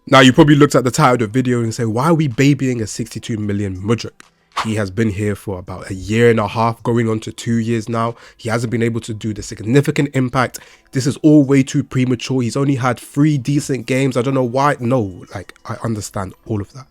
Now, you probably looked at the title of the video and say, why are we babying a 62 million Mudryk? He has been here for about a year and a half, going on to 2 years now. He hasn't been able to do the significant impact. This is all way too premature. He's only had 3 decent games. I don't know why. No, like, I understand all of that.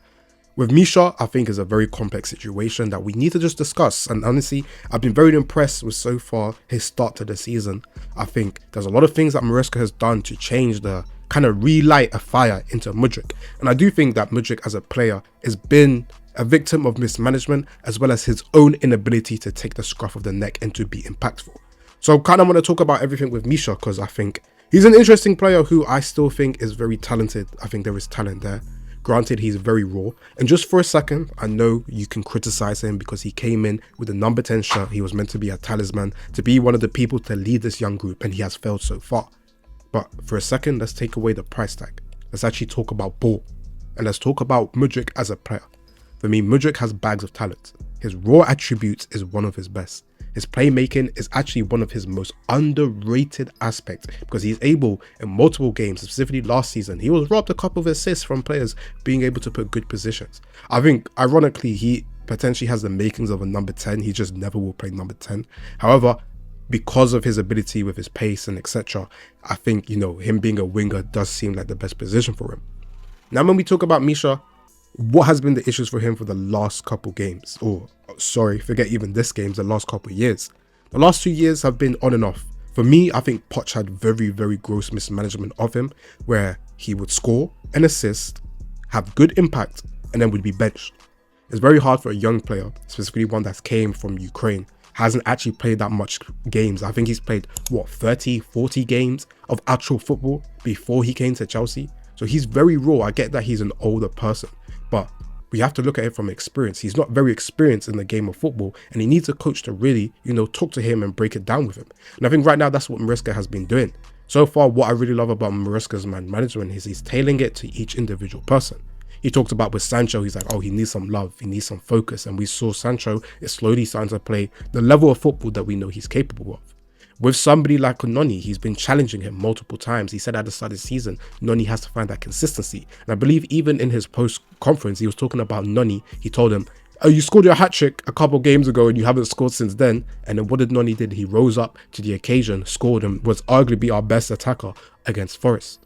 With Misha, I think is a very complex situation that we need to just discuss. And honestly, I've been very impressed with so far his start to the season. I think there's a lot of things that Maresca has done to change the kind of relight a fire into Mudryk. And I do think that Mudryk as a player has been a victim of mismanagement as well as his own inability to take the scruff of the neck and to be impactful. So kind of want to talk about everything with Misha because I think he's an interesting player who I still think is very talented. I think there is talent there. Granted, he's very raw. And just for a second, I know you can criticize him because he came in with a number 10 shirt. He was meant to be a talisman, to be one of the people to lead this young group, and he has failed so far. But for a second, let's take away the price tag. Let's actually talk about ball. And let's talk about Mudryk as a player. For me, Mudryk has bags of talent. His raw attributes is one of his best. His playmaking is actually one of his most underrated aspects because he's able in multiple games, specifically last season, he was robbed a couple of assists from players being able to put good positions. I think, ironically, he potentially has the makings of a number 10. He just never will play number 10. However, because of his ability with his pace and etc., I think, him being a winger does seem like the best position for him. Now, when we talk about Misha, what has been the issues for him for the last couple games? Or, sorry, forget even this game, the last couple years. The last 2 years have been on and off. For me, I think Poch had very, very gross mismanagement of him, where he would score an assist, have good impact, and then would be benched. It's very hard for a young player, specifically one that came from Ukraine, hasn't actually played that much games. I think he's played, 30, 40 games of actual football before he came to Chelsea. So he's very raw. I get that he's an older person, but we have to look at it from experience. He's not very experienced in the game of football, and he needs a coach to really, talk to him and break it down with him. And I think right now that's what Maresca has been doing. So far, what I really love about Maresca's man management is he's tailoring it to each individual person. He talked about with Sancho, he's like, oh, he needs some love, he needs some focus. And we saw Sancho is slowly starting to play the level of football that we know he's capable of. With somebody like Noni, he's been challenging him multiple times. He said at the start of the season, Noni has to find that consistency. And I believe even in his post-conference, he was talking about Noni. He told him, oh, you scored your hat-trick a couple games ago and you haven't scored since then. And then what did Noni did? He rose up to the occasion, scored, and was arguably our best attacker against Forest.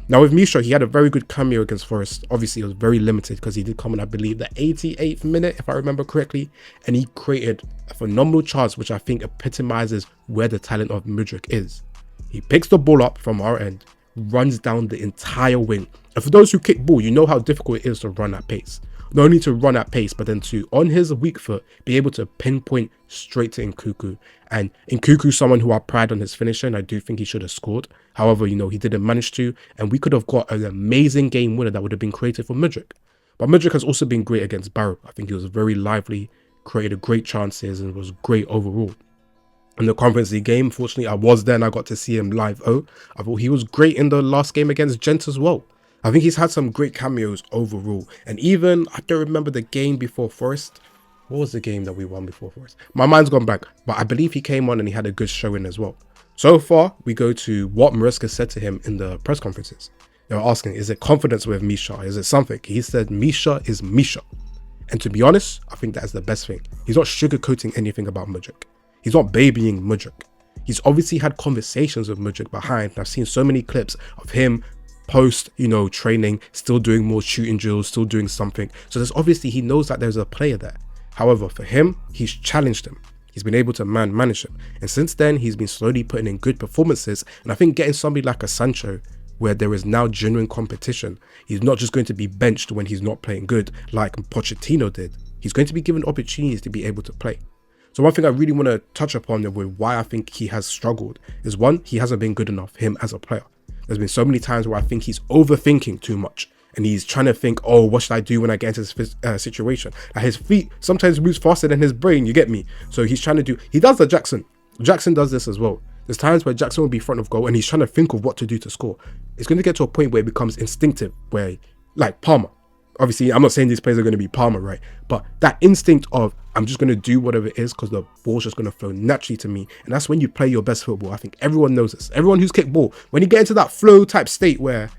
Now with Misha, he had a very good cameo against Forest. Obviously, it was very limited because he did come in, I believe, the 88th minute, if I remember correctly. And he created a phenomenal chance, which I think epitomizes where the talent of Mudryk is. He picks the ball up from our end, runs down the entire wing. And for those who kick ball, you know how difficult it is to run at pace. Not only to run at pace, but then to, on his weak foot, be able to pinpoint straight to Nkuku. And Nkuku, someone who I pride on his finishing, I do think he should have scored. However, he didn't manage to, and we could have got an amazing game winner that would have been created for Mudryk. But Mudryk has also been great against Barrow. I think he was very lively, created great chances, and was great overall. In the Conference League game, fortunately, I was there and I got to see him live. I thought he was great in the last game against Gent as well. I think he's had some great cameos overall. And even, I don't remember the game before Forest. What was the game that we won before Forest? My mind's gone back. But I believe he came on and he had a good showing as well. So far, we go to what Maresca said to him in the press conferences. They were asking, is it confidence with Misha? Is it something? He said, Misha is Misha. And to be honest, I think that is the best thing. He's not sugarcoating anything about Mudryk. He's not babying Mudryk. He's obviously had conversations with Mudryk behind. And I've seen so many clips of him post, training, still doing more shooting drills, still doing something. So there's obviously, he knows that there's a player there. However, for him, he's challenged him. He's been able to manage him. And since then, he's been slowly putting in good performances. And I think getting somebody like a Sancho, where there is now genuine competition, he's not just going to be benched when he's not playing good like Pochettino did. He's going to be given opportunities to be able to play. So one thing I really want to touch upon with why I think he has struggled is, one, he hasn't been good enough, him as a player. There's been so many times where I think he's overthinking too much. And he's trying to think, oh, what should I do when I get into this situation? Like his feet sometimes moves faster than his brain, you get me? So he's trying to do, he does the Jackson. Jackson does this as well. There's times where Jackson will be front of goal and he's trying to think of what to do to score. It's going to get to a point where it becomes instinctive, where, like Palmer. Obviously, I'm not saying these players are going to be Palmer, right? But that instinct of, I'm just going to do whatever it is because the ball's just going to flow naturally to me. And that's when you play your best football. I think everyone knows this. Everyone who's kicked ball, when you get into that flow type state where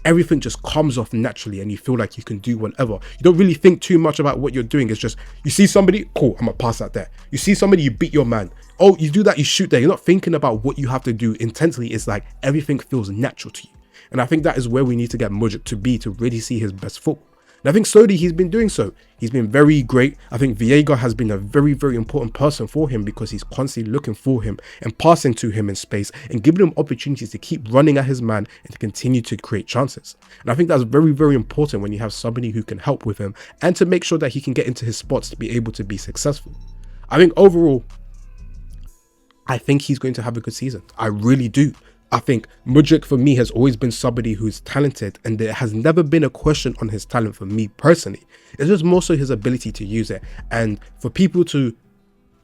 everything just comes off naturally and you feel like you can do whatever. You don't really think too much about what you're doing. It's just, you see somebody, cool, I'm gonna pass that there. You see somebody, you beat your man. Oh, you do that, you shoot there. You're not thinking about what you have to do intensely. It's like everything feels natural to you. And I think that is where we need to get Mudryk to be to really see his best football. And I think slowly he's been doing so. He's been very great. I think Viega has been a very, very important person for him because he's constantly looking for him and passing to him in space and giving him opportunities to keep running at his man and to continue to create chances. And I think that's very, very important when you have somebody who can help with him and to make sure that he can get into his spots to be able to be successful. I think overall, I think he's going to have a good season. I really do. I think Mudryk for me has always been somebody who's talented, and there has never been a question on his talent for me personally. It's just more so his ability to use it. And for people to,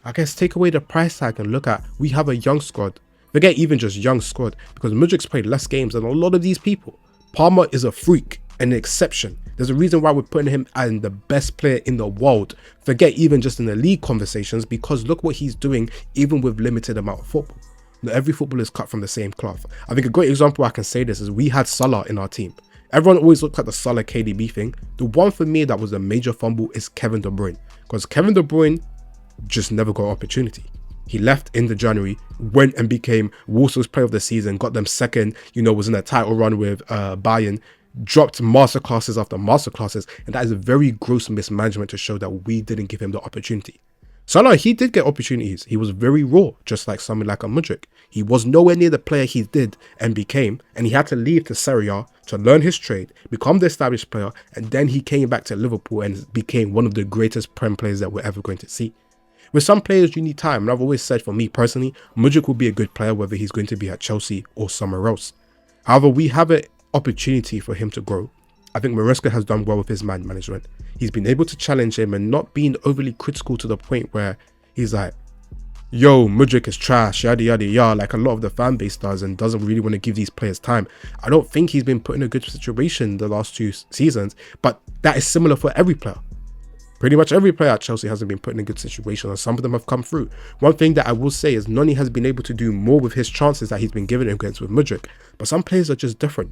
I guess, take away the price tag and look at, we have a young squad. Forget even just young squad, because Mudryk's played less games than a lot of these people. Palmer is a freak, an exception. There's a reason why we're putting him as the best player in the world. Forget even just in the league conversations, because look what he's doing even with limited amount of football. Every footballer is cut from the same cloth. I think a great example I can say this is we had Salah in our team. Everyone always looks at the Salah KDB thing. The one for me that was a major fumble is Kevin De Bruyne, because Kevin De Bruyne just never got opportunity. He left in the January, went and became Warsaw's player of the season, got them second, was in a title run with Bayern, dropped masterclasses after masterclasses, and that is a very gross mismanagement to show that we didn't give him the opportunity. Salah, he did get opportunities. He was very raw, just like someone like a Mudryk. He was nowhere near the player he did and became, and he had to leave to Serie A to learn his trade, become the established player, and then he came back to Liverpool and became one of the greatest Prem players that we're ever going to see. With some players, you need time, and I've always said, for me personally, Mudryk will be a good player whether he's going to be at Chelsea or somewhere else. However, we have an opportunity for him to grow. I think Maresca has done well with his man management. He's been able to challenge him and not being overly critical to the point where he's like, yo, Mudryk is trash, yada yada yada, like a lot of the fan base does, and doesn't really want to give these players time. I don't think he's been put in a good situation the last 2 seasons, but that is similar for every player. Pretty much every player at Chelsea hasn't been put in a good situation, and some of them have come through. One thing that I will say is Noni has been able to do more with his chances that he's been given against with Mudryk, but some players are just different.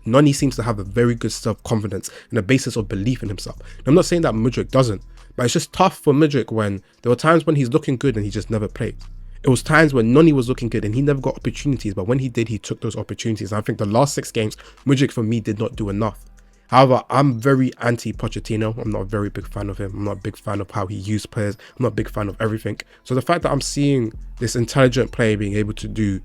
Noni seems to have a very good self-confidence and a basis of belief in himself. And I'm not saying that Mudryk doesn't, but it's just tough for Mudryk when there were times when he's looking good and he just never played. It was times when Noni was looking good and he never got opportunities, but when he did, he took those opportunities. And I think the last 6 games, Mudryk for me did not do enough. However, I'm very anti-Pochettino. I'm not a very big fan of him. I'm not a big fan of how he used players. I'm not a big fan of everything. So the fact that I'm seeing this intelligent player being able to do,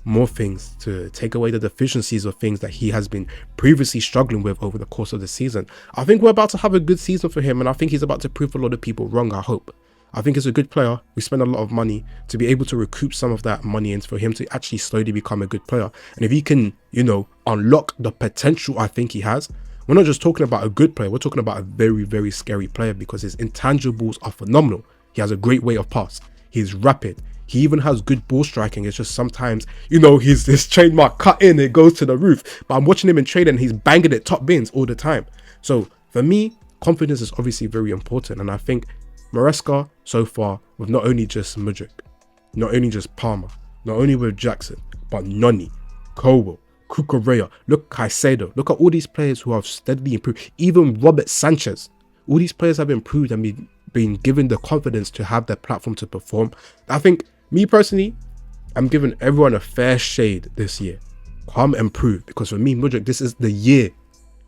more things to take away the deficiencies of things that he has been previously struggling with over the course of the season, I think we're about to have a good season for him, and I think he's about to prove a lot of people wrong, I hope. I think he's a good player. We spend a lot of money to be able to recoup some of that money and for him to actually slowly become a good player. And if he can, unlock the potential I think he has, we're not just talking about a good player, we're talking about a very, very scary player because his intangibles are phenomenal. He has a great way of pass. He's rapid. He even has good ball striking. It's just sometimes, his trademark cut in, it goes to the roof. But I'm watching him in training and he's banging it top bins all the time. So for me, confidence is obviously very important. And I think Maresca so far, with not only just Mudryk, not only just Palmer, not only with Jackson, but Noni, Cowell, Cucurella, look Caicedo, look at all these players who have steadily improved. Even Robert Sanchez, all these players have improved and been given the confidence to have their platform to perform. I think, me personally, I'm giving everyone a fair shade this year. Come and prove, because for me, Mudryk, this is the year.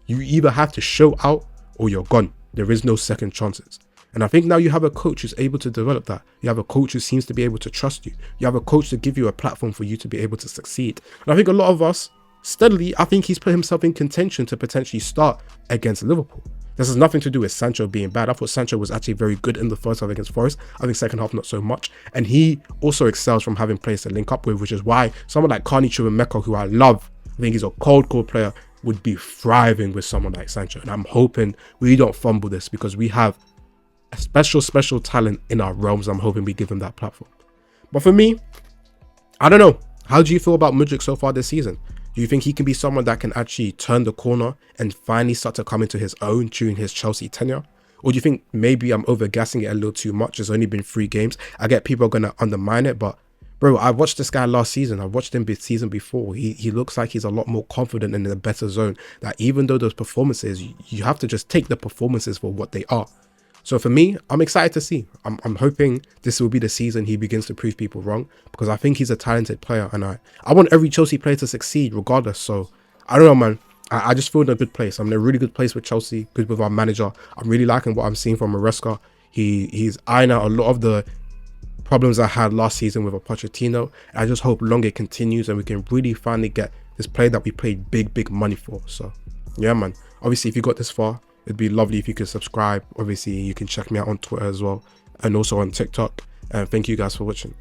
You either have to show out or you're gone. There is no second chances. And I think now you have a coach who's able to develop that. You have a coach who seems to be able to trust you. You have a coach to give you a platform for you to be able to succeed. And I think a lot of us, steadily, I think he's put himself in contention to potentially start against Liverpool. This has nothing to do with Sancho being bad. I thought Sancho was actually very good in the first half against Forest. I think second half, not so much. And he also excels from having players to link up with, which is why someone like Carney Chukwuemeka, who I love, I think he's a cold player, would be thriving with someone like Sancho. And I'm hoping we don't fumble this because we have a special talent in our realms. I'm hoping we give him that platform. But for me, I don't know. How do you feel about Mudryk so far this season? Do you think he can be someone that can actually turn the corner and finally start to come into his own during his Chelsea tenure? Or do you think maybe I'm overgassing it a little too much? It's only been 3 games. I get people are going to undermine it, but Bro, I watched this guy last season. I watched him season before. He looks like he's a lot more confident and in a better zone. That even though those performances, you have to just take the performances for what they are. So for me, I'm excited to see. I'm hoping this will be the season he begins to prove people wrong, because I think he's a talented player, and I want every Chelsea player to succeed regardless. So I don't know, man. I just feel in a good place. I'm in a really good place with Chelsea, good with our manager. I'm really liking what I'm seeing from Maresca. He's ironing out a lot of the problems I had last season with a Pochettino. I just hope long it continues and we can really finally get this player that we paid big money for. So yeah, man. Obviously, if you got this far, it'd be lovely if you could subscribe. Obviously, you can check me out on Twitter as well, and also on TikTok. And thank you guys for watching.